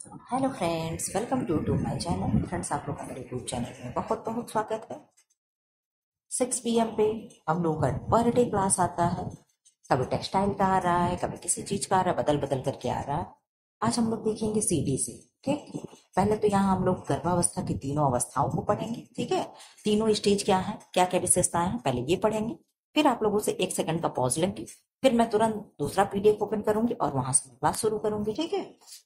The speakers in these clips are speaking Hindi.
Hello friends, welcome to my channel. Friends, आप लोग का मेरे यूट्यूब चैनल में बहुत बहुत स्वागत है। 6 PM पे हम लोग का पर डे क्लास आता है। कभी टेक्सटाइल का आ रहा है, कभी किसी चीज का आ रहा है, बदल बदल करके आ रहा है। आज हम लोग देखेंगे CDC। ठीक, पहले तो यहाँ हम लोग गर्भावस्था की तीनों अवस्थाओं को पढ़ेंगे। ठीक है, तीनों स्टेज क्या है, क्या क्या विशेषताएं हैं, पहले ये पढ़ेंगे। फिर आप लोगों से 1 सेकंड का पॉज लेंगे। फिर मैं तुरंत दूसरा PDF ओपन करूंगी और वहां से क्लास शुरू करूंगी। ठीक है,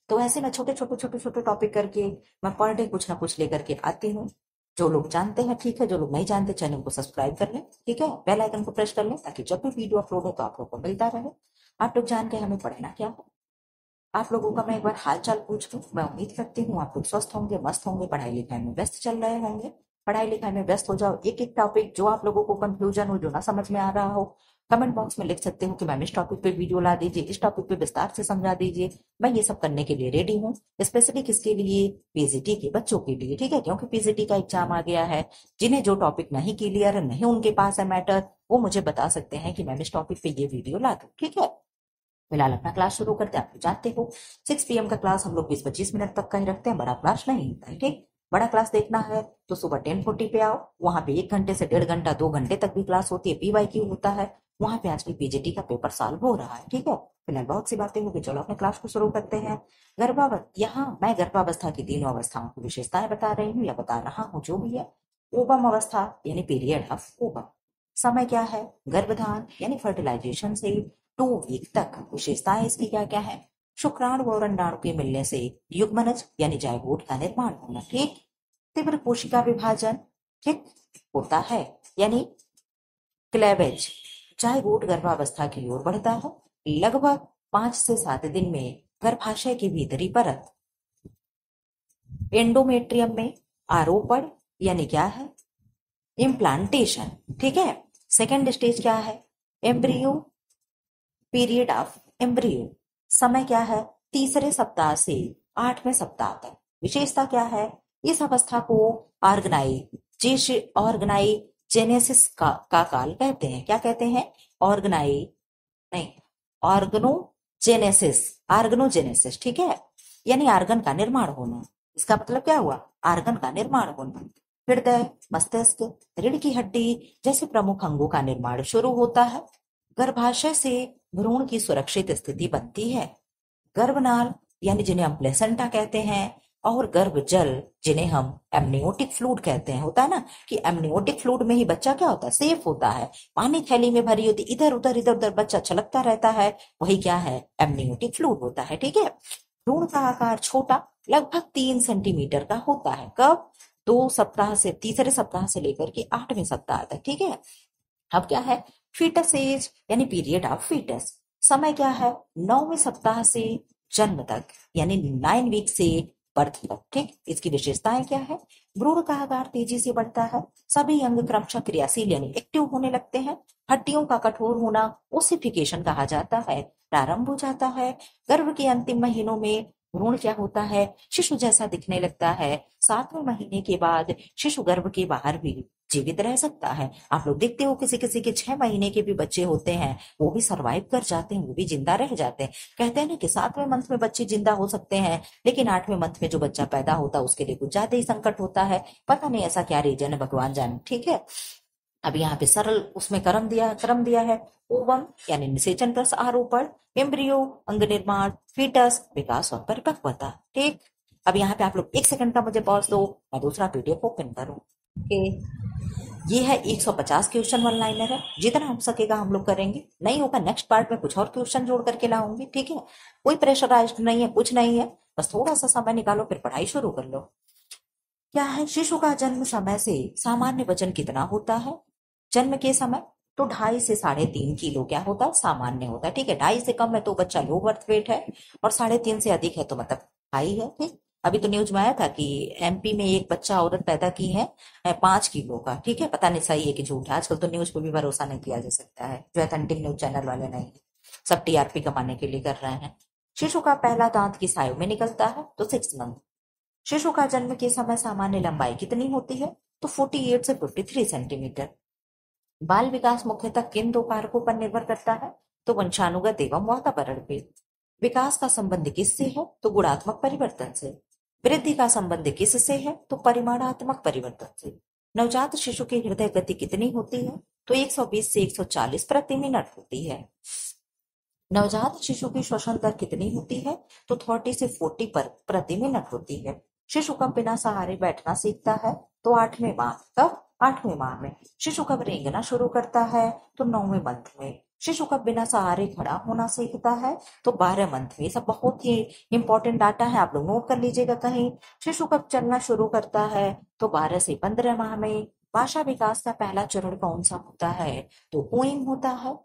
तो ऐसे मैं छोटे छोटे छोटे छोटे टॉपिक करके मैं पर डे कुछ ना कुछ लेकर के आती हूँ। जो लोग जानते हैं ठीक है, जो लोग नहीं जानते चैनल को सब्सक्राइब कर लें। ठीक है, बेल आइकन को प्रेस कर लें ताकि जब भी वीडियो अपलोड हो तो आप लोग को मिलता रहे। आप लोग जान के हमें पढ़ना क्या है। आप लोगों का मैं एक बार हाल चाल पूछ लूं। मैं उम्मीद करती हूँ आप लोग स्वस्थ होंगे, मस्त होंगे, पढ़ाई लिखाई में व्यस्त चल रहे होंगे। पढ़ाई लिखाई में व्यस्त हो जाओ। एक एक टॉपिक जो आप लोगों को कंफ्यूजन हो, जो ना समझ में आ रहा हो, कमेंट बॉक्स में लिख सकते हो कि मैम इस टॉपिक पे वीडियो ला दीजिए, इस टॉपिक पे विस्तार से समझा दीजिए। मैं ये सब करने के लिए रेडी हूँ। स्पेशली किसके लिए? पीजीटी के बच्चों के लिए। ठीक है, क्योंकि पीजीटी का एग्जाम आ गया है। जिन्हें जो टॉपिक नहीं क्लियर है, नहीं उनके पास है मैटर, वो मुझे बता सकते हैं कि मैम इस टॉपिक पे ये वीडियो ला दूं। ठीक है, फिलहाल अपना क्लास शुरू करते हैं। आप लोग जानते हो 6 PM का क्लास हम लोग 20-25 मिनट तक का ही रखते हैं, बड़ा क्लास नहीं होता है। ठीक, बड़ा क्लास देखना है तो सुबह 10:40 पे आओ। वहां पे 1 घंटे से 1.5 घंटा 2 घंटे तक भी क्लास होती है, PYQ होता है। वहां पे आजकल पीजीटी का पेपर सॉल्व हो रहा है। ठीक है, फिलहाल बहुत सी बातें होगी, चलो अपने क्लास को शुरू करते हैं। यहाँ मैं गर्भावस्था की तीनों अवस्थाओं की विशेषताएं बता रही हूँ या बता रहा हूँ, जो भी है। ओबम अवस्था यानी पीरियड ऑफ ओबम। समय क्या है? गर्भधान यानी फर्टिलाइजेशन से 2 वीक तक। विशेषताएं इसकी क्या क्या है? शुक्राणु और अंडाणु के मिलने से युग्मनज यानी जायगोट का निर्माण होना। ठीक, तीव्र कोशिका विभाजन ठीक होता है, यानी क्लेवेज। जायगोट गर्भावस्था की ओर बढ़ता है। लगभग 5 से 7 दिन में गर्भाशय की भीतरी परत एंडोमेट्रियम में आरोपण यानी क्या है? इम्प्लांटेशन। ठीक है, सेकेंड स्टेज क्या है? Embryo period of embryo. समय क्या है? तीसरे सप्ताह से 8वें सप्ताह तक। विशेषता क्या है? इस अवस्था को ऑर्गनाइजेनेसिस का काल कहते हैं। क्या कहते हैं? ऑर्गनाई नहीं, ऑर्गनोजेनेसिस। ऑर्गनोजेनेसिस, ठीक है, यानी आर्गन का निर्माण होना। इसका मतलब क्या हुआ? आर्गन का निर्माण होना। हृदय, मस्तिष्क, रीढ़ की हड्डी जैसे प्रमुख अंगों का निर्माण शुरू होता है। गर्भाशय से भ्रूण की सुरक्षित स्थिति बनती है। गर्भनाल यानी जिन्हें हम प्लेसेंटा कहते हैं, और गर्भ जल जिन्हें हम एमनियोटिक फ्लूइड कहते हैं। होता है ना कि एमनियोटिक फ्लूइड में ही बच्चा क्या होता है? सेफ होता है। पानी थैली में भरी होती, इधर उधर बच्चा छलकता रहता है, वही क्या है? एमनियोटिक फ्लूइड होता है। ठीक है, भ्रूण का आकार छोटा, लगभग 3 सेंटीमीटर का होता है। कब? 2 सप्ताह से तीसरे सप्ताह से लेकर के 8वें सप्ताह तक। ठीक है, अब क्या है? फीटस एज यानी पीरियड ऑफ फीटस। समय क्या है? 9वें सप्ताह से जन्म तक, यानी 9 वीक से बर्थ तक। ठीक, इसकी विशेषताएं क्या है? भ्रूण का आकार तेजी से बढ़ता है। सभी अंग क्रमशः क्रियाशील यानी एक्टिव होने लगते हैं। हड्डियों का कठोर होना ओसिफिकेशन कहा जाता है, प्रारंभ हो जाता है। गर्भ के अंतिम महीनों में भ्रूण क्या होता है? शिशु जैसा दिखने लगता है। 7वें महीने के बाद शिशु गर्भ के बाहर भी जीवित रह सकता है। आप लोग देखते हो किसी किसी के 6 महीने के भी बच्चे होते हैं, वो भी सरवाइव कर जाते हैं, वो भी जिंदा रह जाते हैं। कहते हैं ना कि 7वें मंथ में बच्चे जिंदा हो सकते हैं, लेकिन 8वें मंथ में जो बच्चा पैदा होता है उसके लिए कुछ ज्यादा ही संकट होता है। पता नहीं ऐसा क्या रीजन है, भगवान जाने। ठीक है, अब यहाँ पे सरल उसमें क्रम दिया है। ओवम यानी निषेचन प्लस आरोपण, एम्ब्रियो अंग निर्माण, फीटस विकास और परिपक्वता। ठीक, अब यहाँ पे आप लोग 1 सेकंड का मुझे पॉज दो, मैं दूसरा PDF ओपन करूँ। ये है 150 क्वेश्चन वन लाइनर है। जितना हो सकेगा हम लोग करेंगे, नहीं होगा नेक्स्ट पार्ट में कुछ और क्वेश्चन जोड़ करके लाऊंगी। ठीक है, कोई प्रेशराइज्ड नहीं है, कुछ नहीं है, बस थोड़ा सा समय निकालो फिर पढ़ाई शुरू कर लो। क्या है? शिशु का जन्म समय से सामान्य वजन कितना होता है? जन्म के समय तो 2.5 से 3.5 किलो क्या होता है? सामान्य होता है। ठीक है, 2.5 से कम है तो बच्चा लो बर्थ वेट है, और 3.5 से अधिक है तो मतलब हाई है। ठीक, अभी तो न्यूज में आया था कि MP में एक बच्चा औरत पैदा की है 5 किलो का। ठीक है, पता नहीं सही है कि झूठ है, आजकल तो न्यूज पे भी भरोसा नहीं किया जा सकता है, जो अथेंटिक न्यूज चैनल वाले नहीं है, सब TRP कमाने के लिए कर रहे हैं। शिशु का पहला दांत किस आयु में निकलता है? तो 6 मंथ। शिशु का जन्म के समय सामान्य लंबाई कितनी होती है? तो 48 से 53 सेंटीमीटर। बाल विकास मुख्यतः किन 2 कारकों पर निर्भर करता है? तो वंशानुगत एवं वातावरण पे। विकास का संबंध किससे है? तो गुणात्मक परिवर्तन से। वृद्धि का संबंध किससे है? तो परिमाणात्मक परिवर्तन से। नवजात शिशु की हृदय गति कितनी होती है? तो 120 से 140 प्रति मिनट होती है। नवजात शिशु की श्वसन दर कितनी होती है? तो 30 से 40 पर प्रति मिनट होती है। शिशु कब बिना सहारे बैठना सीखता है? तो 8वें माह। कब? 8वें माह में। शिशु कब रेंगना शुरू करता है? तो 9वें मंथ में। शिशु कब बिना सहारे खड़ा होना सीखता है? तो 12 मंथ में। सब बहुत ही इंपॉर्टेंट डाटा है, आप लोग नोट कर लीजिएगा कहीं। शिशु कब चलना शुरू करता है? तो 12 से 15 माह में। भाषा विकास का पहला चरण कौन सा होता है? तो पोइम होता है।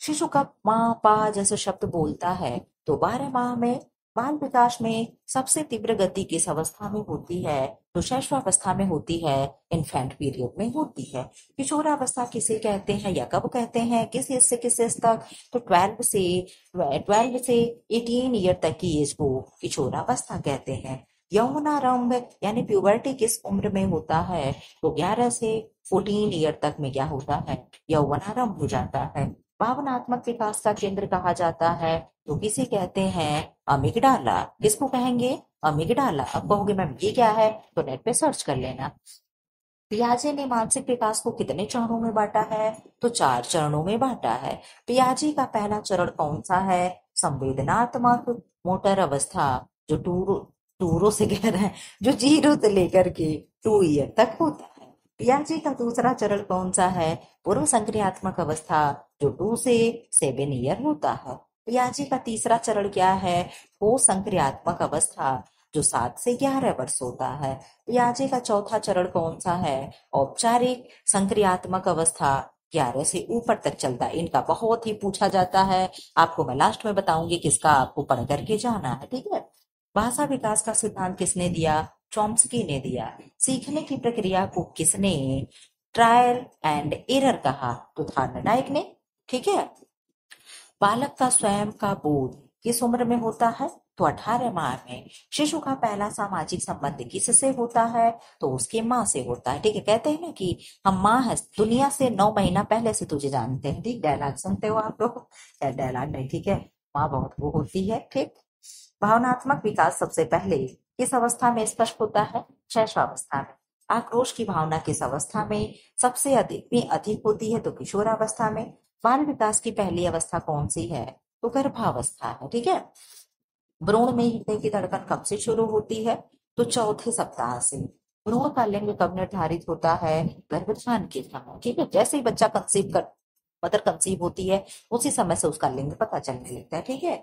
शिशु कब माँ पा जैसे शब्द बोलता है? तो 12 माह में। बाल विकास में सबसे तीव्र गति किस अवस्था में होती है? तो शैशवावस्था में होती है, इन्फेंट पीरियड में होती है। किशोरावस्था किसे कहते हैं या कब कहते हैं, किस एज से किस एज तक? तो 12 से 18 ईयर तक की एज को किशोरावस्था कहते हैं। यौवनारंभ यानी प्यूबर्टी किस उम्र में होता है? तो 11 से 14 ईयर तक में क्या होता है? यौवनारंभ हो जाता है। भावनात्मक विकास का केंद्र कहा जाता है तो किसे कहते हैं? अमिगडाला। किसको कहेंगे? अमिगडाला। अब कहोगे मैम ये क्या है? तो नेट पे सर्च कर लेना। पियाजे ने मानसिक विकास को कितने चरणों में बांटा है? तो 4 चरणों में बांटा है। पियाजे का पहला चरण कौन सा है? संवेदनात्मक मोटर अवस्था, जो टूरो से कह रहे हैं, जो 0 से लेकर के 2 ईयर तक होता है। पियाजे का दूसरा चरण कौन सा है? पूर्व संक्रियात्मक अवस्था, जो 2 से 7 ईयर होता है। पियाजे का तीसरा चरण क्या है? पोस्ट संक्रियात्मक अवस्था, जो 7 से 11 वर्ष होता है। पियाजे का चौथा चरण कौन सा है? औपचारिक संक्रियात्मक अवस्था, 11 से ऊपर तक चलता है। इनका बहुत ही पूछा जाता है, आपको मैं लास्ट में बताऊंगी किसका आपको पढ़ करके जाना है, ठीक है। भाषा विकास का सिद्धांत किसने दिया? चॉम्स्की ने दिया। सीखने की प्रक्रिया को किसने ट्रायल एंड एरर कहा? तो थार्नडाइक ने, ठीक है। बालक का स्वयं का बोध किस उम्र में होता है? तो 18 माह में। शिशु का पहला सामाजिक संबंध किससे होता है? तो उसकी माँ से होता है, ठीक है। कहते हैं ना कि हम माँ है दुनिया से 9 महीना पहले से तुझे जानते हैं, ठीक। डायलॉग सुनते हो आप लोग? डायलॉग नहीं, ठीक है। माँ बहुत वो होती है, ठीक। भावनात्मक विकास सबसे पहले किस अवस्था में स्पष्ट होता है? शैशवावस्था में। आक्रोश की भावना किस अवस्था में सबसे अधिक होती है? तो किशोरावस्था में। बाल विकास की पहली अवस्था कौन सी है? तो गर्भावस्था है, ठीक है। भ्रूण में हृदय की धड़कन कब से शुरू होती है? तो चौथे सप्ताह से। भ्रूण का लिंग कब निर्धारित होता है? गर्भाधान के समय, ठीक है। जैसे ही बच्चा मदर कंसीव होती है उसी समय से उसका लिंग पता चलने लगता है, ठीक है।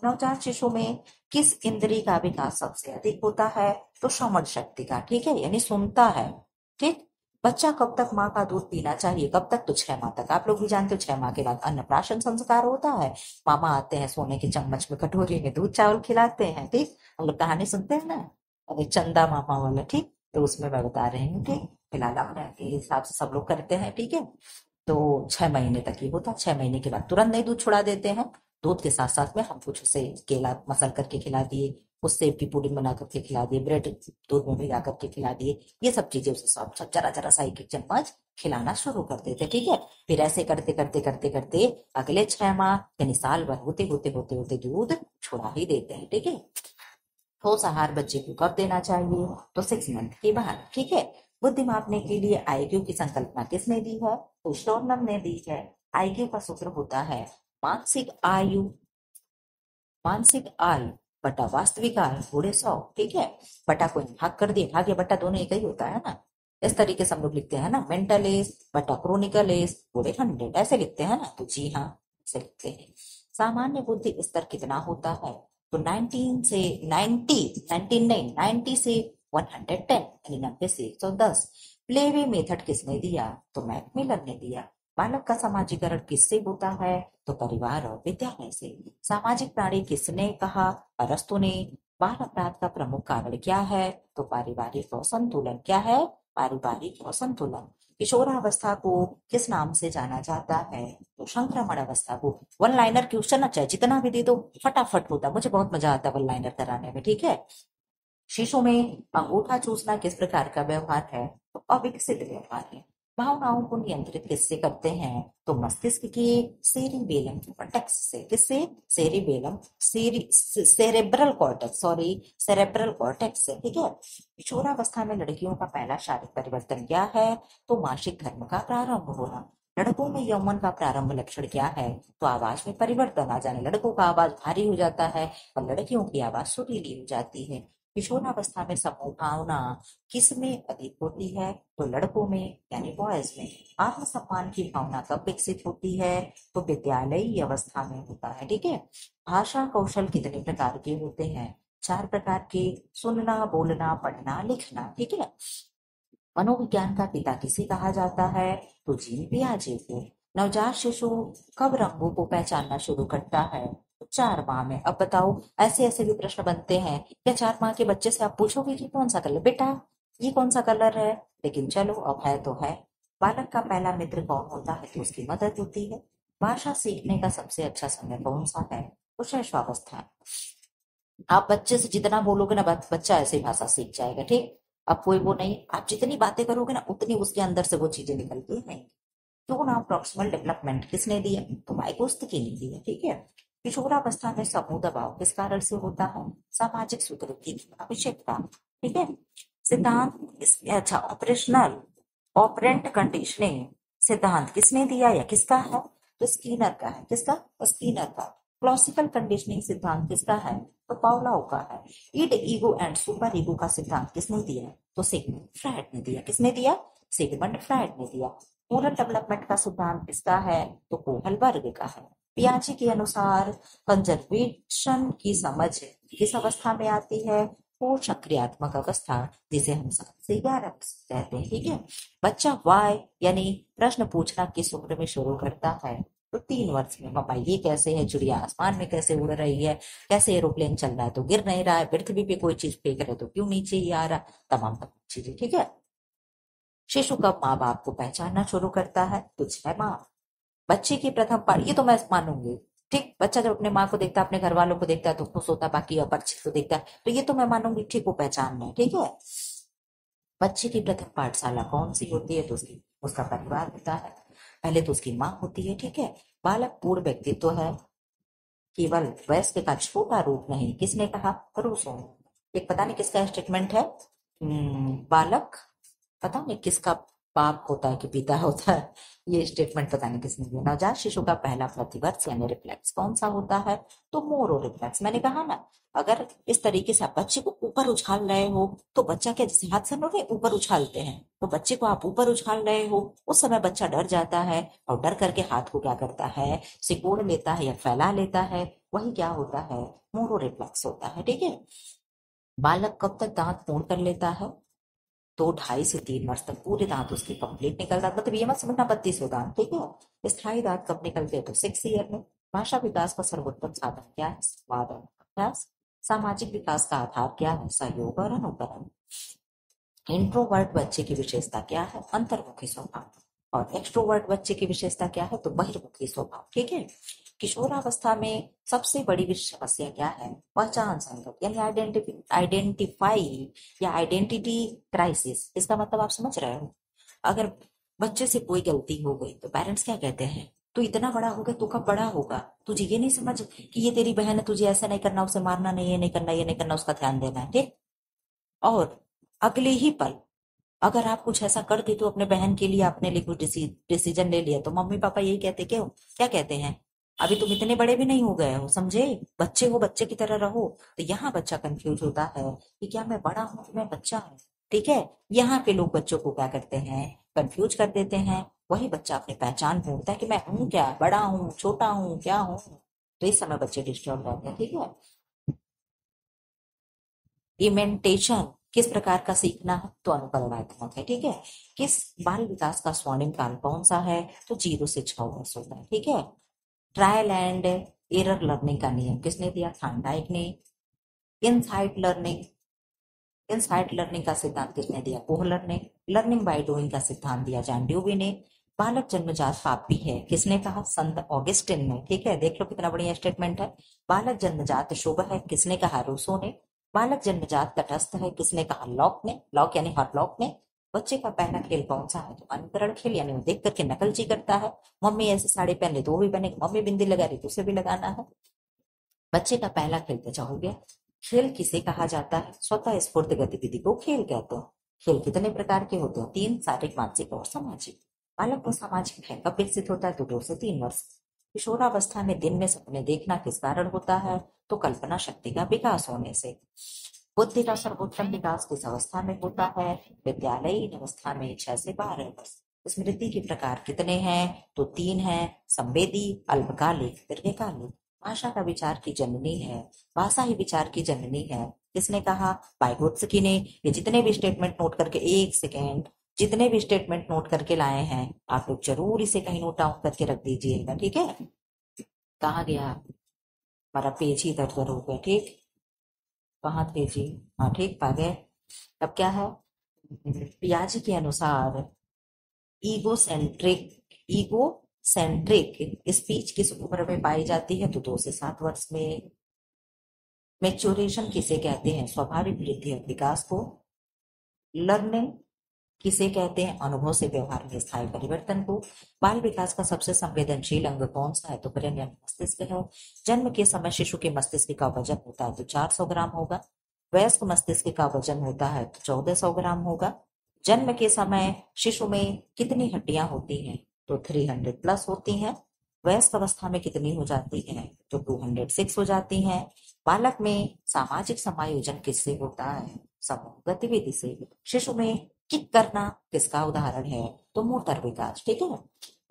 नवजात शिशु में किस इंद्रिय का विकास सबसे अधिक होता है? तो श्रवण शक्ति का, ठीक है, यानी सुनता है, ठीक। बच्चा कब तक माँ का दूध पीना चाहिए? कब तक? तो 6 माह तक। आप लोग भी जानते हो 6 माह के बाद अन्नप्राशन संस्कार होता है। मामा आते हैं सोने के चम्मच में कटोरी में दूध चावल खिलाते हैं, ठीक। हम लोग कहानी सुनते हैं ना, अरे चंदा मामा वाला, ठीक। तो उसमें मैं बता रही हूँ, ठीक। फिलहाल अपने के हिसाब से सब लोग करते हैं, ठीक है। तो 6 महीने तक ही होता है। 6 महीने के बाद तुरंत नहीं दूध छुड़ा देते हैं। दूध के साथ साथ में हम कुछ उसे केला मसल करके खिला दिए, उससे भी पुडिंग बना करके खिला दिए, ब्रेड दूध में भिगा करके खिला दिए। ये सब चीजें उसे सब जरा जरा सा एक एक चम्मच खिलाना शुरू कर देते, ठीक है। फिर ऐसे करते करते करते करते अगले 6 माह यानी साल भर होते होते होते होते दूध छुड़ा ही देते हैं, ठीक है। ठोस आहार बच्चे को कब देना चाहिए? तो 6 मंथ के बाद, ठीक है। बुद्धि मापने के लिए आईक्यू की संकल्पना किसने दी है? तो स्टोरनम ने दी है। आईक्यू का सूत्र होता है मानसिक आयु मानसिक आयु बटा वास्तविक आयु गुणे 100, ठीक है। बटा को भाग कर दिए, भाग या बटा दोनों एक ही होता है ना। इस तरीके से हम लोग लिखते हैं ना, मेंटल एज बटा क्रोनिकल एज गुणे 100, ऐसे लिखते हैं ना। तो जी हाँ, ऐसे लिखते हैं। सामान्य बुद्धि स्तर कितना होता है? तो 19 से 90, 19 नहीं 90 से 110, यानी 90 से 110। प्लेवे मेथड किसने दिया? तो मैकमिलन ने दिया। बालक का समाजीकरण किससे होता है? तो परिवार और विद्यालय से। सामाजिक प्राणी किसने कहा? अरस्तु ने। बाल अपराध का प्रमुख कारण क्या है? तो पारिवारिक असंतुलन। क्या है? पारिवारिक असंतुलन। किशोरावस्था को किस नाम से जाना जाता है? तो संक्रमण अवस्था को। वन लाइनर क्वेश्चन अच्छा जितना भी दे दो फटाफट होता, मुझे बहुत मजा आता है वन लाइनर कराने में, ठीक है। शिशु में अंगूठा चूसना किस प्रकार का व्यवहार है? तो अविकसित व्यवहार है। भावनाओं को नियंत्रित किससे करते हैं? तो मस्तिष्क के सेरिबेलम कॉर्टेक्स से। किससे? Cerebellum cerebral cortex, sorry, cerebral cortex से। ठीक है। किशोरावस्था में लड़कियों का पहला शारीरिक परिवर्तन क्या है? तो मासिक धर्म का प्रारंभ होना। लड़कों में यौवन का प्रारंभ लक्षण क्या है? तो आवाज में परिवर्तन आ जाना। लड़कों का आवाज भारी हो जाता है और लड़कियों की आवाज सुरीली हो जाती है। किशोरावस्था में समूह भावना किस में अधिक होती है? तो लड़कों में यानी बॉयज में। आत्मसम्मान की भावना कब विकसित होती है? तो विद्यालयी अवस्था में होता है। ठीक है। भाषा कौशल कितने प्रकार के होते हैं? 4 प्रकार के। सुनना, बोलना, पढ़ना, लिखना। ठीक है। मनोविज्ञान का पिता किसे कहा जाता है? तो जीन पियाजे को। नवजात शिशु कब रंगों को पहचानना शुरू करता है? तो 4 माह में। अब बताओ, ऐसे ऐसे भी प्रश्न बनते हैं, क्या 4 माह के बच्चे से आप पूछोगे कि कौन सा कलर, बेटा ये कौन सा कलर है? लेकिन चलो, अब है तो है। बालक का पहला मित्र कौन होता है? तो उसकी मदद होती है। भाषा सीखने का सबसे अच्छा समय कौन सा है? तो शैशवावस्था। आप बच्चे से जितना बोलोगे ना, बच्चा ऐसे ही भाषा सीख जाएगा। ठीक। अब कोई वो नहीं, आप जितनी बातें करोगे ना उतनी उसके अंदर से वो चीजें निकलती हैं। क्यों ना? प्रॉक्सिमल डेवलपमेंट किसने दिया? तो वाइगोत्स्की ने दिया। ठीक है। किशोरावस्था में समूह दबाव किस कारण से होता है? सामाजिक स्वीकृति की आवश्यकता। ठीक है। सिद्धांत अच्छा, ऑपरेशनल ऑपरेंट कंडीशनिंग सिद्धांत किसने दिया या किसका है? तो स्कीनर का है। किसका? तो स्कीनर का। क्लासिकल कंडीशनिंग सिद्धांत किसका है? तो पाउलाउ का है। Id, ego and superego का सिद्धांत किसने दिया? तो सिगमंड फ्रायड ने दिया। किसने दिया? सिगमंड फ्रायड ने दिया। पूर्ण डेवलपमेंट का सिद्धांत किसका है? तो कोहलबर्ग का है। पियाजे के अनुसार कंजर्वेशन की समझ किस अवस्था में आती है? वो सक्रियात्मक अवस्था, जिसे हम 7 से 11 कहते हैं। ठीक है। बच्चा वाई यानी प्रश्न पूछना किस उम्र में शुरू करता है? तो 3 वर्ष में। पापा ये कैसे है? चिड़िया आसमान में कैसे उड़ रही है? कैसे एरोप्लेन चल रहा है तो गिर नहीं रहा है? पृथ्वी पे कोई चीज फेंक रहे तो क्यों नीचे ही आ रहा? तमाम चीजें। ठीक है। शिशु कब माँ बाप को पहचानना शुरू करता है? तो 6 माह। बच्चे की प्रथम पाठ, ये तो मैं मानूंगी। ठीक। बच्चा जब अपने माँ को देखता है, अपने घर वालों को देखता है तो खुश होता है, बाकी अपरिचित को देखता है तो ये तो मैं मानूंगी, ठीक, वो पहचान है। ठीक है। बच्चे की प्रथम पाठशाला कौन सी होती है? तो उसका परिवार होता है। पहले तो उसकी माँ होती है। ठीक है। बालक पूर्ण व्यक्तित्व है, केवल वयस्क का छोटा रूप नहीं। किसने कहा? रूसो ने। एक पता नहीं किसका स्टेटमेंट है। बालक पता नहीं किसका बाप होता है कि पिता होता है, ये स्टेटमेंट पता नहीं किसने दिया। नवजात शिशु का पहला प्रतिवर्ष यानी रिफ्लेक्स कौन सा होता है? तो मोरो रिफ्लेक्स। मैंने कहा ना, अगर इस तरीके से आप बच्चे को ऊपर उछाल रहे हो तो बच्चा क्या, जैसे हाथ से हम लोग ऊपर उछालते हैं, तो बच्चे को आप ऊपर उछाल रहे हो, उस समय बच्चा डर जाता है और डर करके हाथ को क्या करता है? सिकोड़ लेता है या फैला लेता है। वही क्या होता है? मोरो रिफ्लेक्स होता है। ठीक है। बालक कब तक दांत पूर्ण कर लेता है? तो 2.5 से 3 वर्ष तक पूरे दांत उसके कंप्लीट निकल रहा, मतलब ये मत समझना 32 दांत। ठीक है। स्थायी दांत कब निकलते हैं? तो 6 ईयर में। भाषा विकास का सर्वोत्तम साधन क्या है? संवाद और अभ्यास। सामाजिक विकास का आधार क्या है? सहयोग और अनुकरण। इंट्रोवर्ट बच्चे की विशेषता क्या है? अंतर्मुखी स्वभाव। और एक्सट्रोवर्ट बच्चे की विशेषता क्या है? तो बहिर्मुखी स्वभाव। ठीक है। किशोरावस्था में सबसे बड़ी समस्या क्या है? पहचान संकट यानी आइडेंटिफाई या आइडेंटिटी क्राइसिस। इसका मतलब आप समझ रहे हो? अगर बच्चे से कोई गलती हो गई तो पेरेंट्स क्या कहते हैं? तू इतना बड़ा हो गया, तू कब बड़ा होगा? तुझे ये नहीं समझ कि ये तेरी बहन है, तुझे ऐसा नहीं करना, उसे मारना नहीं, ये नहीं करना, ये नहीं करना, उसका ध्यान देना है। ठीक। और अगले ही पल अगर आप कुछ ऐसा कर दी तो अपने बहन के लिए, अपने लिए कुछ डिसीजन ले लिया, तो मम्मी पापा यही कहते, क्यों, क्या कहते हैं? अभी तुम इतने बड़े भी नहीं हो गए हो, समझे? बच्चे हो, बच्चे की तरह रहो। तो यहाँ बच्चा कंफ्यूज होता है कि क्या मैं बड़ा हूँ कि मैं बच्चा हूँ। ठीक है। यहाँ पे लोग बच्चों को क्या करते हैं? कंफ्यूज कर देते हैं। वही बच्चा अपनी पहचान ढूंढता है कि मैं हूँ क्या, बड़ा हूँ, छोटा हूँ, क्या हूँ। तो इस समय बच्चे डिस्टर्ब रहते हैं। ठीक है। इमेंटेशन किस प्रकार का सीखना है? तो अनुकरणात्मक है। ठीक है। किस बाल विकास का स्वर्णिम काल कौन सा है? तो 0 से 6 वर्ष होता है। ठीक है। ट्रायल एंड एरर लर्निंग का नियम किसने दिया? थार्नडाइक ने। इनसाइट लर्निंग इनसाइट लर्निंग का सिद्धांत किसने दिया? कोहलर ने। लर्निंग बाय डूइंग का सिद्धांत दिया जॉन ड्यूवी ने। बालक जन्मजात पापी है, किसने कहा? संत ऑगस्टिन ने। ठीक है। देख लो कितना बढ़िया स्टेटमेंट है। बालक जन्मजात शुभ है, किसने कहा? रूसो ने। बालक जन्मजात तटस्थ है, किसने कहा? लॉक ने। लॉक यानी हॉटलॉक ने। बच्चे का पहला खेल कौन सा है? तो अनुकरण खेल, यानी वो देख करके नकलची करता है। मम्मी ऐसी साड़ी पहन ली तो वो भी बनेगी, मम्मी बिंदी लगा रही तो उसे भी लगाना है। बच्चे का पहला खेल बचा हो गया। खेल किसे कहा जाता है? स्वतः स्फूर्त गतिविधि को खेल कहते हैं। खेल कितने प्रकार के होते हैं? 3, शारीरिक, मानसिक और सामाजिक। बालक को सामाजिक है कब विकसित होता है? तो 2 से 3 वर्ष। किशोरावस्था में दिन में सपने देखना किस कारण होता है? तो कल्पना शक्ति का विकास होने से। बुद्धि का सर्वोत्तम विकास किस अवस्था में होता है? विद्यालयीन अवस्था में 6 से 12 वर्ष। स्मृति के प्रकार कितने हैं? तो 3 हैं, संवेदी, अल्पकालिक, दीर्घकालिक। भाषा का विचार की जननी है, भाषा ही विचार की जननी है। किसने कहा? वाइगोत्स्की ने। ये जितने भी स्टेटमेंट नोट करके, एक सेकेंड, जितने भी स्टेटमेंट नोट करके लाए हैं आप लोग जरूर इसे कहीं नोट डाउन करके रख दीजिएगा, ठीक है? कहाँ गया हमारा पेज? ही इधर उधर हो गया, ठीक। कहाँ थे जी? हाँ ठीक, पा गए। अब क्या है? पियाजी के अनुसार ego centric, ego centric speech किस उम्र में पाई जाती है? तो 2 से 7 वर्ष में। मेच्योरेशन किसे कहते हैं? स्वाभाविक वृद्धि और विकास को। लर्निंग किसे कहते हैं? अनुभव से व्यवहार में स्थायी परिवर्तन को। बाल विकास का सबसे संवेदनशील अंग कौन सा है? तो ब्रेन यानी मस्तिष्क है। जन्म के समय शिशु के मस्तिष्क का वजन होता है तो 400 ग्राम होगा। वयस्क मस्तिष्क का वजन होता है तो 1400 ग्राम होगा। जन्म के समय शिशु में कितनी हड्डियां होती हैं? तो 300 प्लस होती हैं। वयस्क अवस्था में कितनी हो जाती हैं? तो 206 हो जाती हैं। बालक में सामाजिक समायोजन किससे होता है? समूह गतिविधि से। शिशु में किक करना किसका उदाहरण है? तो मोटर विकास, ठीक है।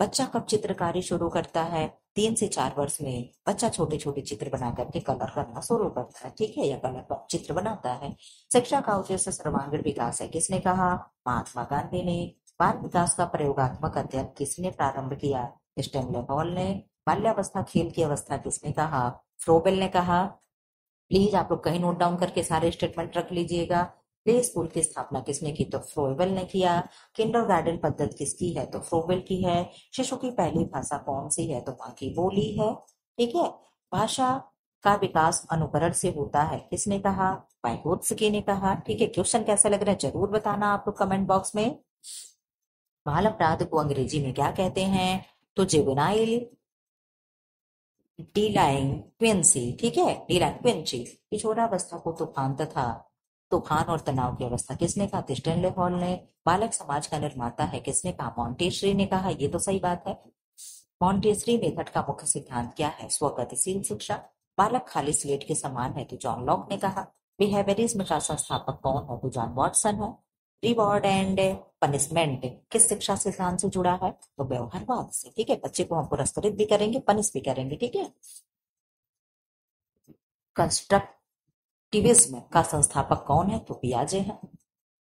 बच्चा कब चित्रकारी शुरू करता है? 3 से 4 वर्ष में बच्चा छोटे छोटे चित्र बना करके कलर करना शुरू करता है, ठीक है, या कलर पर चित्र बनाता है। शिक्षा का उद्देश्य सर्वांगीण विकास है, किसने कहा? महात्मा गांधी ने। बाल विकास का प्रयोगात्मक अध्ययन किसने प्रारंभ किया? स्टेनले हॉल ने। बाल्यावस्था खेल की अवस्था किसने कहा? फ्रोबेल ने कहा। प्लीज आप लोग कहीं नोट डाउन करके सारे स्टेटमेंट रख लीजिएगा। प्ले स्कूल की स्थापना किसने की? तो फ्रोबेल ने किया। किंडरगार्टन पद्धति किसकी है? तो फ्रोबेल की है। शिशु की पहली भाषा कौन सी है? तो माँ की बोली है, ठीक है। भाषा का विकास अनुकरण से होता है, किसने कहा? वाइगोत्स्की ने कहा, ठीक है। क्वेश्चन कैसा लग रहा है जरूर बताना आप लोग कमेंट बॉक्स में। बाल अपराध को अंग्रेजी में क्या कहते हैं? तो जुवेनाइल डिलाइंक्वेंसी, ठीक है, डिलाइंक्वेंसी। किशोरावस्था को तूफान और तनाव की अवस्था किसने कहा? तो स्टेनले हॉल ने। बालक समाज का निर्माता है, किसने कहा? मॉन्टेसरी ने कहा। ये तो सही बात है। मॉन्टेसरी मेथड का मुख्य सिद्धांत क्या है? स्वगतिशील शिक्षा। बालक खाली स्लेट के समान है, तो जॉन लॉक ने कहा। बिहेवियरिज्म का संस्थापक कौन है? तो जॉन वॉटसन है। रिवॉर्ड एंड पनिशमेंट किस शिक्षा सिद्धांत से जुड़ा है? तो व्यवहारवाद से, ठीक है। बच्चे को हम पुरस्कृत भी करेंगे, पनिश भी करेंगे, ठीक है। कंस्ट्रक्टिविज्म का संस्थापक कौन है? तो पियाजे है।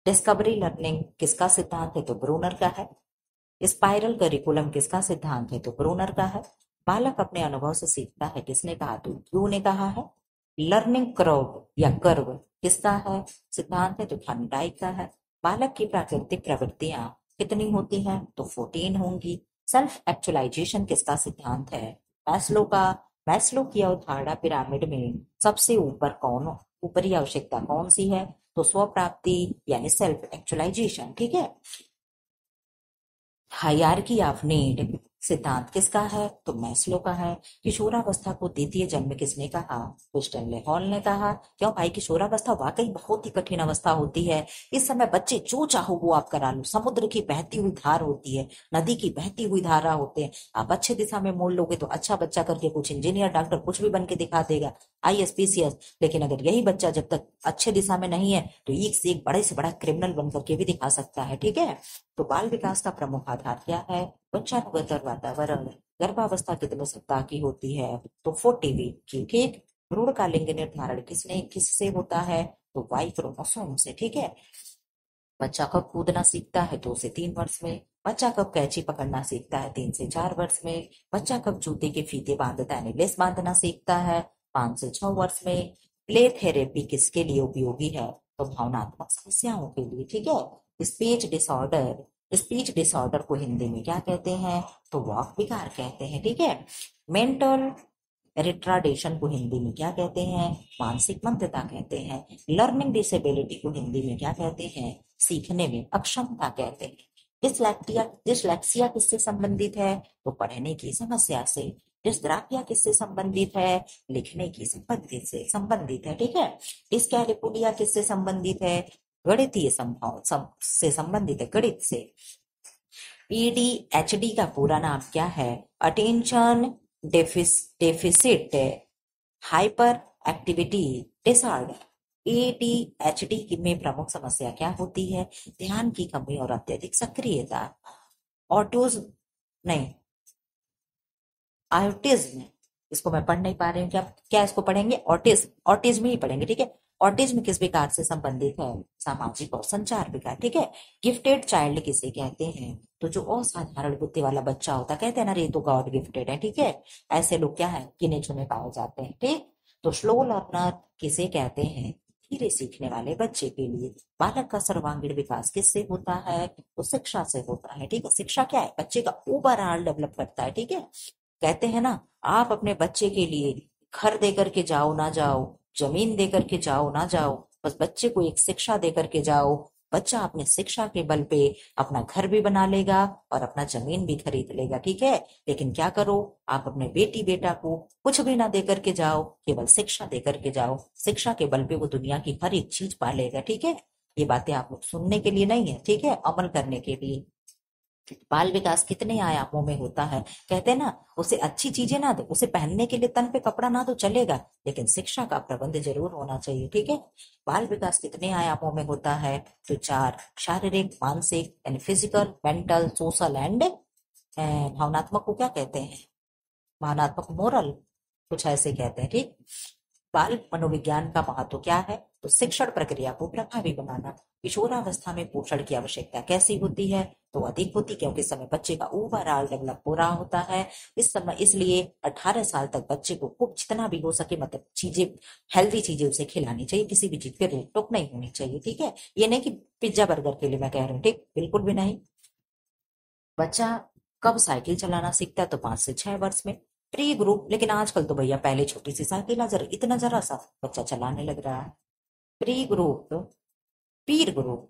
डिस्कवरी लर्निंग किसका सिद्धांत है? तो ब्रूनर का है। स्पाइरल करिकुलम किसका सिद्धांत है? तो ब्रूनर का है। बालक अपने अनुभव से सीखता है, किसने कहा? तो क्यू ने कहा है। लर्निंग कर्व या कर्व किसका है सिद्धांत है? तो थॉर्नडाइक का है। बालक की प्राकृतिक प्रवृत्तियां कितनी होती हैं? तो 14 होंगी। सेल्फ एक्चुअलाइजेशन किसका सिद्धांत है? मैस्लो का। मैस्लो की अवधारणा पिरामिड में सबसे ऊपरी आवश्यकता कौन सी है? तो स्व प्राप्ति यानी सेल्फ एक्चुअलाइजेशन, ठीक है। हायरार्की ऑफ नीड सिद्धांत किसका है? तो मैस्लो का है। किशोरावस्था को द्वितीय जन्म किसने कहा? तो स्टेनले हॉल ने कहा। क्यों भाई? किशोरावस्था वाकई बहुत ही कठिन अवस्था होती है। इस समय बच्चे जो चाहो वो आप करा लो। समुद्र की बहती हुई धार होती है, नदी की बहती हुई धारा होते हैं। आप अच्छे दिशा में मोड़ लोगे तो अच्छा बच्चा करके कुछ इंजीनियर, डॉक्टर कुछ भी बन के दिखा देगा, IAS PCS। लेकिन अगर यही बच्चा जब तक अच्छे दिशा में नहीं है तो एक से एक बड़े से बड़ा क्रिमिनल बन करके भी दिखा सकता है, ठीक है। तो बाल विकास का प्रमुख आधार क्या है? वंशानुगत और वातावरण। गर्भावस्था कितने सप्ताह की होती है? तो 40 वीक की, ठीक। भ्रूण का लिंग निर्धारण किससे होता है? तो वाई क्रोमोसोम से, ठीक है। बच्चा कब कूदना सीखता है? 2 से 3 वर्ष में। बच्चा कब कैंची पकड़ना सीखता है? 3 से 4 वर्ष में। बच्चा कब जूते के फीते बांधता है, लेस बांधना सीखता है? 5 से 6 वर्ष में। प्ले थेरेपी किसके लिए उपयोगी है? तो भावनात्मक समस्याओं के लिए, ठीक है। स्पीच डिसऑर्डर को हिंदी में क्या कहते हैं? तो वाक विकार कहते हैं, ठीक है। मेंटल रिट्राडेशन को हिंदी में क्या कहते हैं? मानसिक मंदता कहते हैं। लर्निंग डिसेबिलिटी को हिंदी में क्या कहते हैं? सीखने में अक्षमता कहते हैं। डिसलेक्सिया किससे संबंधित है? तो पढ़ने की समस्या से। डिस्ग्राफिया किससे संबंधित है? लिखने की संबंधित है, ठीक है। डिस्कैलिकुलिया किससे संबंधित है? गणितीय संभाव से संबंधित है, गणित से। एडीएचडी का पूरा नाम क्या है? Attention deficit hyper activity disorder. ADHD में प्रमुख समस्या क्या होती है? ध्यान की कमी और अत्यधिक सक्रियता। ऑटिज्म नहीं, ऑटिज्म, इसको मैं पढ़ नहीं पा रही हूँ, क्या क्या इसको पढ़ेंगे? ऑटिज्म ही पढ़ेंगे, ठीक है। ऑटिज्म किस विकार से संबंधित है? सामाजिक और संचार विकार, ठीक है। गिफ्टेड चाइल्ड किसे कहते हैं? तो जो असाधारण बुद्धि वाला बच्चा होता है, कहते हैं ना रे तो गॉड गिफ्टेड है, ठीक है। ऐसे लोग क्या है, गिने चुने पाए जाते हैं, ठीक। तो स्लो लर्नर किसे कहते हैं? धीरे सीखने वाले बच्चे के लिए। बालक का सर्वांगीण विकास किससे होता है? तो शिक्षा से होता है, ठीक है। शिक्षा क्या है? बच्चे का ओवरऑल डेवलप करता है, ठीक है। कहते हैं ना, आप अपने बच्चे के लिए घर दे करके जाओ ना जाओ, जमीन दे करके जाओ ना जाओ, बस बच्चे को एक शिक्षा दे करके जाओ। बच्चा अपने शिक्षा के बल पे अपना घर भी बना लेगा और अपना जमीन भी खरीद लेगा, ठीक है। लेकिन क्या करो, आप अपने बेटी बेटा को कुछ भी ना दे करके जाओ, केवल शिक्षा दे करके जाओ। शिक्षा के बल पे वो दुनिया की हर एक चीज पालेगा, ठीक है। ये बातें आप लोग सुनने के लिए नहीं है, ठीक है, अमल करने के लिए। बाल विकास कितने आयामों में होता है? कहते हैं ना, उसे अच्छी चीजें ना दो, उसे पहनने के लिए तन पे कपड़ा ना दो चलेगा, लेकिन शिक्षा का प्रबंध जरूर होना चाहिए, ठीक है। बाल विकास कितने आयामों में होता है? तो 4, शारीरिक, मानसिक यानी फिजिकल, मेंटल, सोशल एंड भावनात्मक को क्या कहते हैं? भावनात्मक, मोरल, कुछ ऐसे कहते हैं, ठीक। बाल मनोविज्ञान का महत्व क्या है? तो शिक्षण प्रक्रिया को प्रभावी बनाना। किशोरावस्था में पोषण की आवश्यकता कैसी होती है? तो अधिक होती, क्योंकि इस समय बच्चे का ओवरऑल डेवलप हो रहा होता है। इस समय इसलिए 18 साल तक बच्चे को खूब जितना भी हो सके, मतलब चीजें, हेल्दी चीजें उसे खिलानी चाहिए, किसी भी चीज पे रोक टोक नहीं होनी चाहिए, ठीक है। ये नहीं कि पिज्जा बर्गर के लिए मैं कह रही हूँ, ठीक, बिल्कुल भी नहीं। बच्चा कब साइकिल चलाना सीखता है? तो 5 से 6 वर्ष में। प्री ग्रुप, लेकिन आजकल तो भैया पहले छोटी सी साइकिल इतना जरा सा बच्चा चलाने लग रहा है। प्री ग्रुप, पीर ग्रुप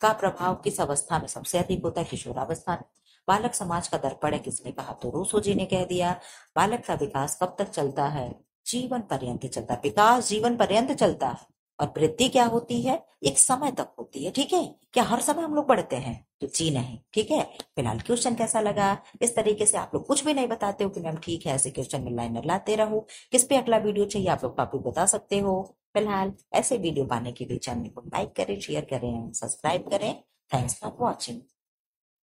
का प्रभाव किस अवस्था में सबसे अधिक होता है? किशोरावस्था में। बालक समाज का दर्पण है, किसने कहा? तो रूसो जी ने कह दिया। बालक का विकास कब तक चलता है? जीवन पर्यंत चलता है। विकास जीवन पर्यंत चलता है। और वृद्धि क्या होती है? एक समय तक होती है, ठीक है। क्या हर समय हम लोग बढ़ते हैं? तो जी नहीं, ठीक है। फिलहाल क्वेश्चन कैसा लगा? इस तरीके से आप लोग कुछ भी नहीं बताते हो कि मैम ठीक है, ऐसे क्वेश्चन में लाइनर लाते रहो। किस पे अगला वीडियो चाहिए आप लोग टॉपिक बता सकते हो। फिलहाल ऐसे वीडियो पाने के लिए चैनल को लाइक करें, शेयर करें, सब्सक्राइब करें। Thanks for watching.